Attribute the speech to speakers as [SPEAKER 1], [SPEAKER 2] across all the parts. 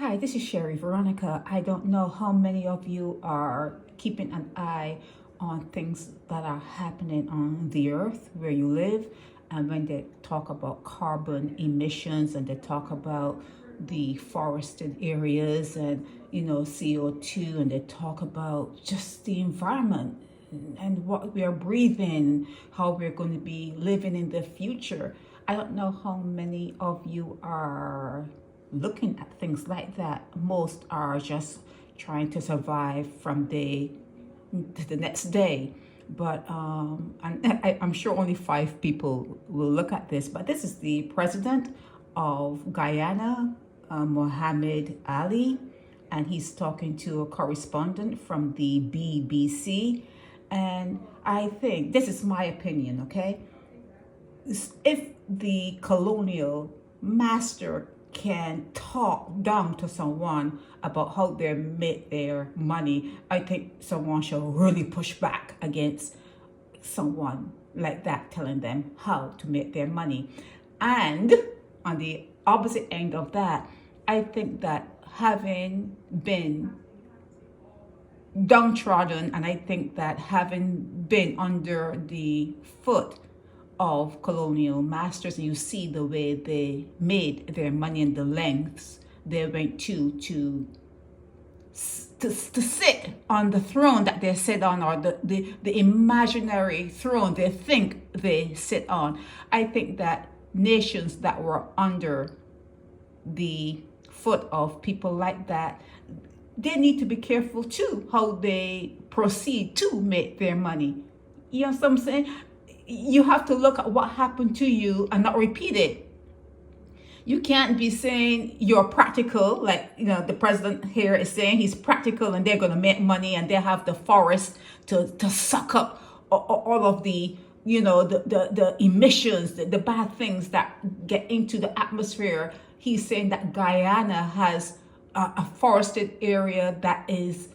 [SPEAKER 1] Hi, this is Sherry Veronica. I don't know how many of you are keeping an eye on things that are happening on the earth where you live. And when they talk about carbon emissions and they talk about the forested areas and, CO2, and they talk about just the environment and what we are breathing, how we're going to be living in the future. I don't know how many of you are looking at things like that. Most are just trying to survive from day to the next day. But I'm sure only 5 people will look at this. But this is the president of Guyana, Mohamed Ali, and he's talking to a correspondent from the BBC. And I think, this is my opinion, okay? If the colonial master can talk down to someone about how they make their money, I think someone should really push back against someone like that telling them how to make their money. And on the opposite end of that, I think that having been downtrodden, and I think that having been under the foot of colonial masters, and you see the way they made their money and the lengths they went to sit on the throne that they sit on, or the imaginary throne they think they sit on. I think that nations that were under the foot of people like that, they need to be careful too how they proceed to make their money. You know what I'm saying? You have to look at what happened to you and not repeat it. You can't be saying you're practical, like, the president here is saying he's practical and they're going to make money and they have the forest to suck up all of the, the emissions, the bad things that get into the atmosphere. He's saying that Guyana has a forested area that is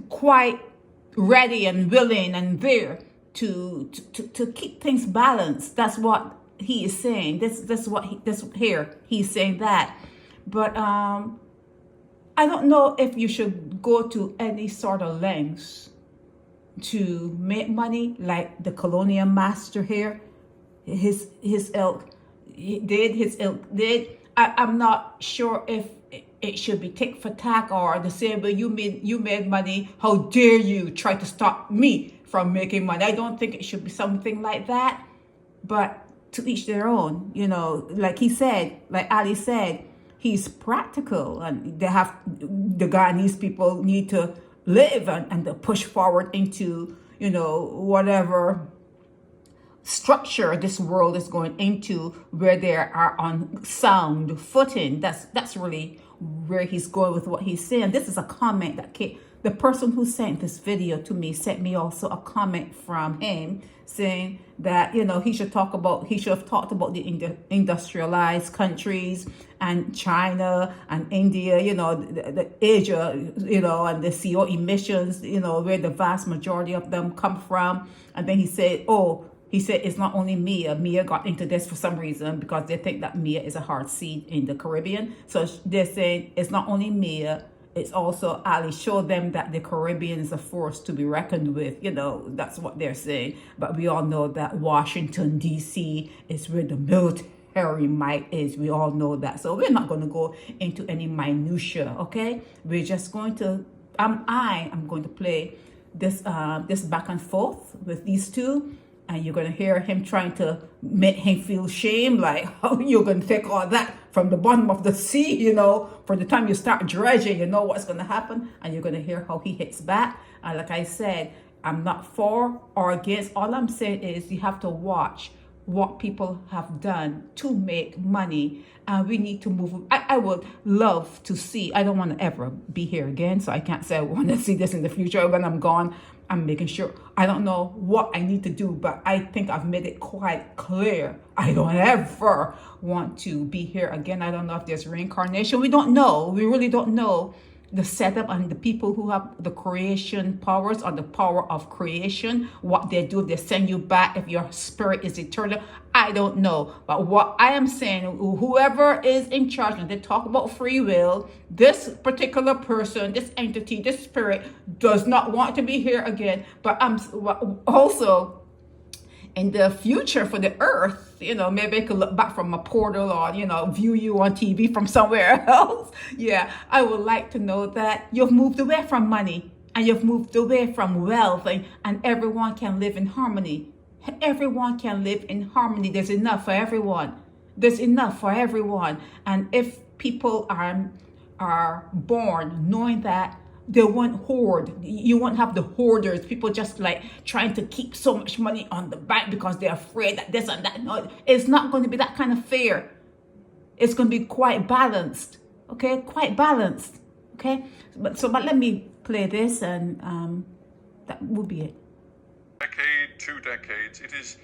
[SPEAKER 1] quite ready and willing and there to keep things balanced. That's what he is saying. He's saying that. But I don't know if you should go to any sort of lengths to make money like the colonial master here. His ilk did. I'm not sure if it should be tick for tack or the same way you made money. How dare you try to stop me from making money? I don't think it should be something like that. But to each their own, like Ali said, he's practical, and the Guyanese people need to live and to push forward into, whatever structure this world is going into, where they are on sound footing. That's really where he's going with what he's saying. This is a comment that the person who sent this video to me sent me also a comment from him saying that, he should have talked about the industrialized countries and China and India, the Asia, and the CO emissions, where the vast majority of them come from. And then he said it's not only Mia. Mia got into this for some reason because they think that Mia is a hard seed in the Caribbean. So they're saying it's not only Mia, it's also Ali. Show them that the Caribbean is a force to be reckoned with. That's what they're saying. But we all know that Washington, D.C. is where the military might is. We all know that. So we're not going to go into any minutia, okay? We're just going to, I am going to play this back and forth with these two. And you're going to hear him trying to make him feel shame, like how you're going to take all that from the bottom of the sea, for the time you start dredging, what's going to happen. And you're going to hear how he hits back. And like I said, I'm not for or against. All I'm saying is you have to watch what people have done to make money. And we need to move. I would love to see, I don't want to ever be here again, so I can't say I want to see this in the future. When I'm gone, I'm making sure, I don't know what I need to do, but I think I've made it quite clear. I don't ever want to be here again. I don't know if there's reincarnation. We don't know. We really don't know the setup and the people who have the creation powers or the power of creation, what they do, they send you back if your spirit is eternal. I don't know. But what I am saying, whoever is in charge, and they talk about free will, this particular person, this entity, this spirit does not want to be here again. But I'm also in the future for the earth, maybe I could look back from a portal or, view you on TV from somewhere else. Yeah, I would like to know that you've moved away from money and you've moved away from wealth, and everyone can live in harmony. Everyone can live in harmony. There's enough for everyone. There's enough for everyone. And if people are born knowing that, they won't hoard. You won't have the hoarders, people just like trying to keep so much money on the bank because they're afraid that this and that. No, it's not going to be that kind of fear. It's going to be quite balanced. Okay, quite balanced. Okay, but let me play this, and that will be it.
[SPEAKER 2] Decade, 2 decades, it is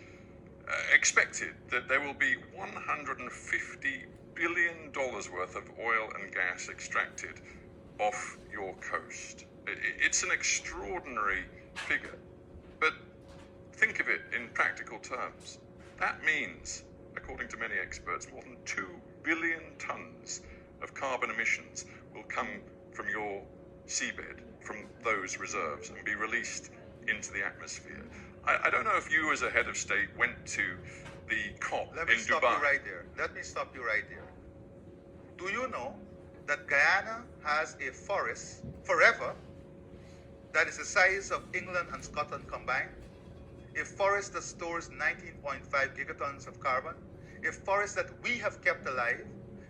[SPEAKER 2] expected that there will be $150 billion worth of oil and gas extracted off your coast. It's an extraordinary figure, but think of it in practical terms. That means, according to many experts, more than 2 billion tons of carbon emissions will come from your seabed, from those reserves, and be released into the atmosphere. I don't know if you, as a head of state, went to the COP in Dubai.
[SPEAKER 3] Let me stop you right there. Do you know that Guyana has a forest forever that is the size of England and Scotland combined? A forest that stores 19.5 gigatons of carbon, a forest that we have kept alive,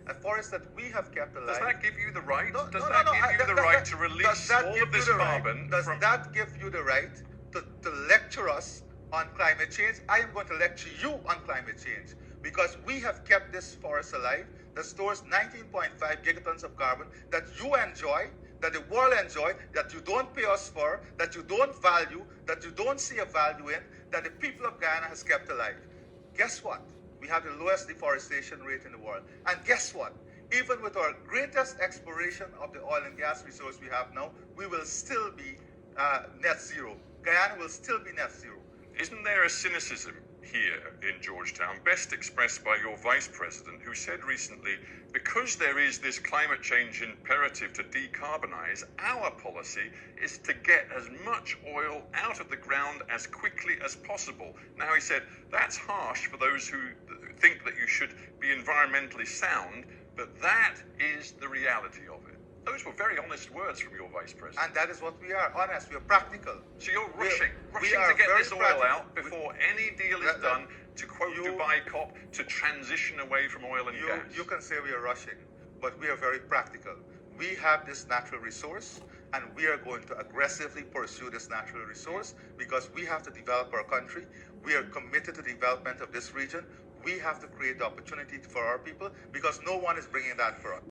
[SPEAKER 3] a forest that we have kept alive.
[SPEAKER 2] Does that give you the right? Does that give you the right to release all of this carbon?
[SPEAKER 3] Does that give you the right to lecture us on climate change? I am going to lecture you on climate change because we have kept this forest alive that stores 19.5 gigatons of carbon that you enjoy, that the world enjoy, that you don't pay us for, that you don't value, that you don't see a value in, that the people of Guyana has kept alive. Guess what? We have the lowest deforestation rate in the world. And guess what? Even with our greatest exploration of the oil and gas resource we have now, we will still be net zero. Guyana will still be net zero.
[SPEAKER 2] Isn't there a cynicism here in Georgetown, best expressed by your vice president, who said recently, because there is this climate change imperative to decarbonize, our policy is to get as much oil out of the ground as quickly as possible. Now, he said, that's harsh for those who think that you should be environmentally sound, but that is the reality of it. Those were very honest words from your vice president.
[SPEAKER 3] And that is what we are, honest. We are practical.
[SPEAKER 2] So you're rushing to get this oil out before any deal is done, to quote Dubai COP, to transition away from oil and gas.
[SPEAKER 3] You can say we are rushing, but we are very practical. We have this natural resource, and we are going to aggressively pursue this natural resource because we have to develop our country. We are committed to the development of this region. We have to create the opportunity for our people because no one is bringing that for us.